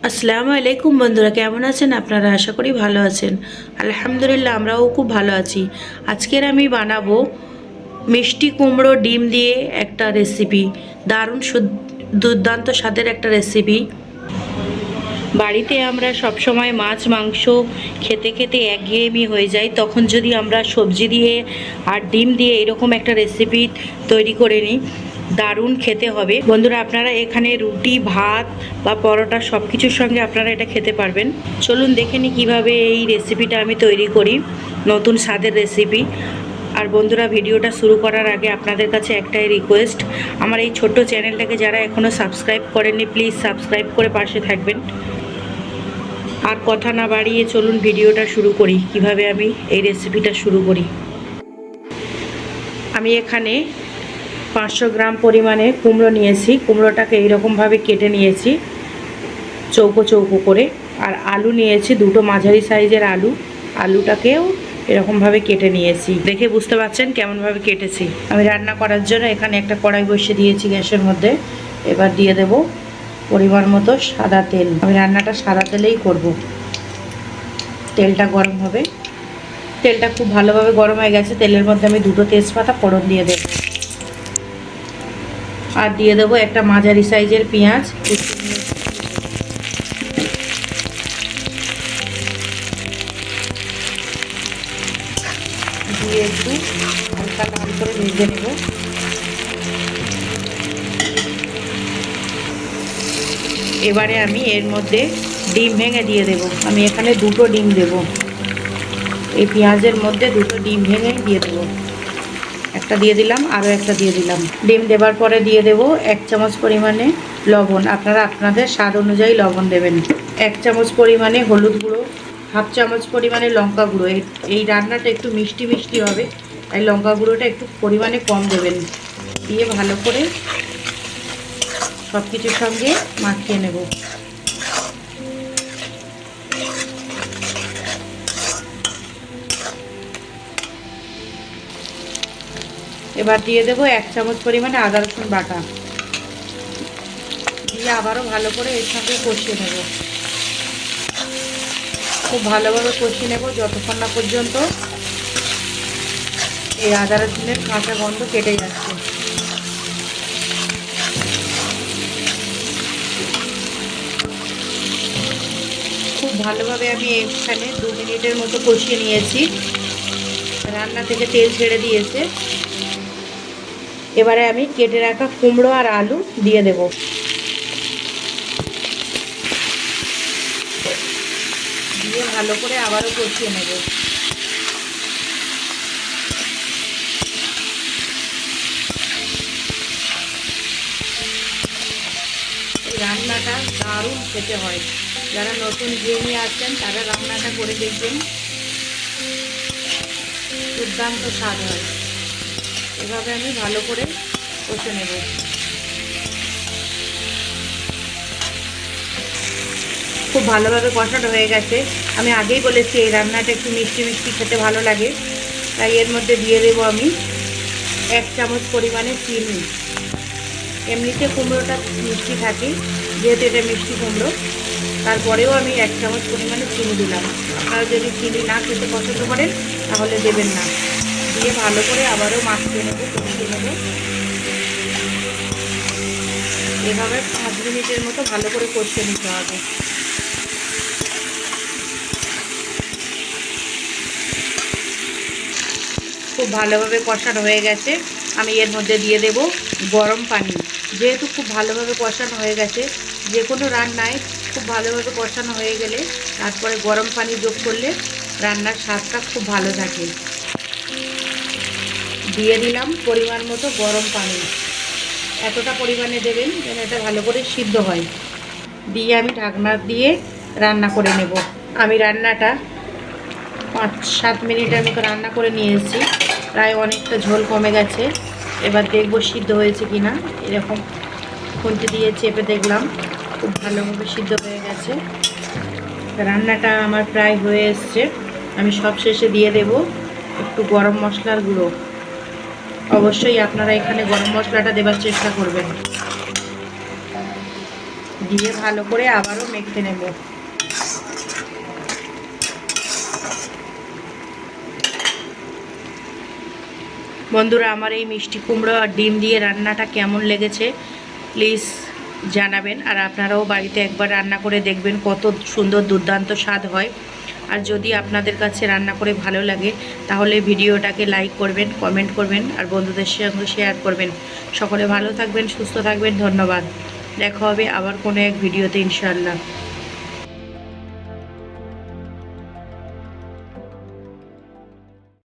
আসসালামু আলাইকুম বন্ধুরা, কেমন আছেন আপনারা? আশা করি ভালো আছেন। আলহামদুলিল্লাহ, আমরাও খুব ভালো আছি। আজকের আমি বানাবো মিষ্টি কুমড়ো ডিম দিয়ে একটা রেসিপি। দারুণ দুর্দান্ত স্বাদের একটা রেসিপি। বাড়িতে আমরা সবসময় মাছ মাংস খেতে খেতে একঘেয়েমি হয়ে যায়, তখন যদি আমরা সবজি দিয়ে আর ডিম দিয়ে এরকম একটা রেসিপি তৈরি করে নিই, দারুণ খেতে হবে। বন্ধুরা, আপনারা এখানে রুটি ভাত বা পরোটা সব কিছুর সঙ্গে আপনারা এটা খেতে পারবেন। চলুন দেখে নিই কীভাবে এই রেসিপিটা আমি তৈরি করি, নতুন স্বাদের রেসিপি। আর বন্ধুরা, ভিডিওটা শুরু করার আগে আপনাদের কাছে একটাই রিকোয়েস্ট, আমার এই ছোট্ট চ্যানেলটাকে যারা এখনও সাবস্ক্রাইব করেননি প্লিজ সাবস্ক্রাইব করে পাশে থাকবেন। আর কথা না বাড়িয়ে চলুন ভিডিওটা শুরু করি, কিভাবে আমি এই রেসিপিটা শুরু করি। আমি এখানে 500 গ্রাম পরিমাণে কুমড়ো নিয়েছি। কুমড়োটাকে এইরকমভাবে কেটে নিয়েছি চৌকো চৌকো করে। আর আলু নিয়েছি, দুটো মাঝারি সাইজের আলু। আলুটাকেও এরকমভাবে কেটে নিয়েছি। দেখে বুঝতে পারছেন কেমনভাবে কেটেছি। আমি রান্না করার জন্য এখানে একটা কড়াই বসিয়ে দিয়েছি গ্যাসের মধ্যে। এবার দিয়ে দেব পরিমাণ মতো সাদা তেল। আমি রান্নাটা সাদা তেলেই করব। তেলটা গরম হবে। তেলটা খুব ভালোভাবে গরম হয়ে গেছে। তেলের মধ্যে আমি দুটো তেজপাতা ফোড়ন দিয়ে দেব। আর দিয়ে দেবো একটা মাঝারি সাইজের পেঁয়াজ। দিয়ে একটু হালকা লাল করে ভেজে নেব। এবারে আমি এর মধ্যে ডিম ভেঙে দিয়ে দেব। আমি এখানে দুটো ডিম দেব। এই পেঁয়াজের মধ্যে দুটো ডিম ভেঙে দিয়ে দেবো। একটা দিয়ে দিলাম, আরও একটা দিয়ে দিলাম। ডিম দেবার পরে দিয়ে দেব 1 চামচ পরিমাণে লবণ। আপনারা আপনাদের স্বাদ অনুযায়ী লবণ দেবেন। 1 চামচ পরিমাণে হলুদ গুঁড়ো, 1/2 চামচ পরিমাণে লঙ্কা গুঁড়ো। এই রান্নাটা একটু মিষ্টি মিষ্টি হবে, তাই লঙ্কা গুঁড়োটা একটু পরিমাণে কম দেবেন। দিয়ে ভালো করে সব কিছুর সঙ্গে মাখিয়ে নেব। এবার দিয়ে দেবো 1 চামচ পরিমাণে আদা রসুন বাটা। দিয়ে আবারও ভালো করে এর সঙ্গে কষিয়ে নেব। খুব ভালোভাবে কষিয়ে নেব যতক্ষণ না পর্যন্ত এই আদা রসুনের কাঁচা গন্ধ কেটে যাচ্ছে। খুব ভালোভাবে আমি এখানে 2 মিনিটের মতো কষিয়ে নিয়েছি। রান্না থেকে তেল ছেড়ে দিয়েছে। এবারে আমি কেটে রাখা কুমড়ো আর আলু দিয়ে দেব। দিয়ে ভালো করে আবারও কষিয়ে নেব। এই রান্নাটা দারুণ খেতে হয়। যারা নতুন গৃহিণী আছেন তারা রান্নাটা করে দেখবেন, দুর্দান্ত স্বাদ হয়। এভাবে আমি ভালো করে কষে নেব। খুব ভালোভাবে কষানো হয়ে গেছে। আমি আগেই বলেছি এই রান্নাটা একটু মিষ্টি মিষ্টি খেতে ভালো লাগে, তাই এর মধ্যে দিয়ে দেবো আমি 1 চামচ পরিমাণে চিনি। এমনিতে কুমড়োটা মিষ্টি থাকে, যেহেতু এটা মিষ্টি কুমড়ো, তারপরেও আমি 1 চামচ পরিমাণে চিনি দিলাম। আপনারা যদি চিনি না খেতে পছন্দ করেন তাহলে দেবেন না। দিয়ে ভালো করে আবারও মাখিয়ে নেব, কষিয়ে নেব। এভাবে 5 মিনিটের মতো ভালো করে কষিয়ে নিতে হবে। খুব ভালোভাবে কষানো হয়ে গেছে। আমি এর মধ্যে দিয়ে দেব গরম পানি। যেহেতু খুব ভালোভাবে কষানো হয়ে গেছে, যে কোনো রান্নায় খুব ভালোভাবে কষানো হয়ে গেলে তারপরে গরম পানি যোগ করলে রান্নার স্বাদটা খুব ভালো থাকে। দিয়ে দিলাম পরিমাণ মতো গরম পানি। এতটা পরিমাণে দেবেন যেন এটা ভালো করে সিদ্ধ হয়। দিয়ে আমি ঢাকনা দিয়ে রান্না করে নেব। আমি রান্নাটা 5-7 মিনিটের মতো রান্না করে নিয়েছি। প্রায় অনেকটা ঝোল কমে গেছে। এবার দেখব সিদ্ধ হয়েছে কি না। এরকম খুন্তি দিয়ে চেপে দেখলাম, খুব ভালোভাবে সিদ্ধ হয়ে গেছে। রান্নাটা আমার প্রায় হয়ে এসছে। আমি সব শেষে দিয়ে দেব একটু গরম মশলার গুঁড়ো। অবশ্যই আপনারা এখানে গরম মশলাটা দেবার চেষ্টা করবেন। দিয়ে ভালো করে আবারও মেখে নেব। বন্ধুরা, আমার এই মিষ্টি কুমড়ো আর ডিম দিয়ে রান্নাটা কেমন লেগেছে প্লিজ জানাবেন। আর আপনারাও বাড়িতে একবার রান্না করে দেখবেন, কত সুন্দর দুর্দান্ত স্বাদ হয়। আর যদি আপনাদের কাছে রান্না করে ভালো লাগে তাহলে ভিডিওটাকে লাইক করবেন, কমেন্ট করবেন আর বন্ধুদের সঙ্গে শেয়ার করবেন। সকলে ভালো থাকবেন, সুস্থ থাকবেন। ধন্যবাদ। দেখা হবে আবার কোনো এক ভিডিওতে ইনশাআল্লাহ।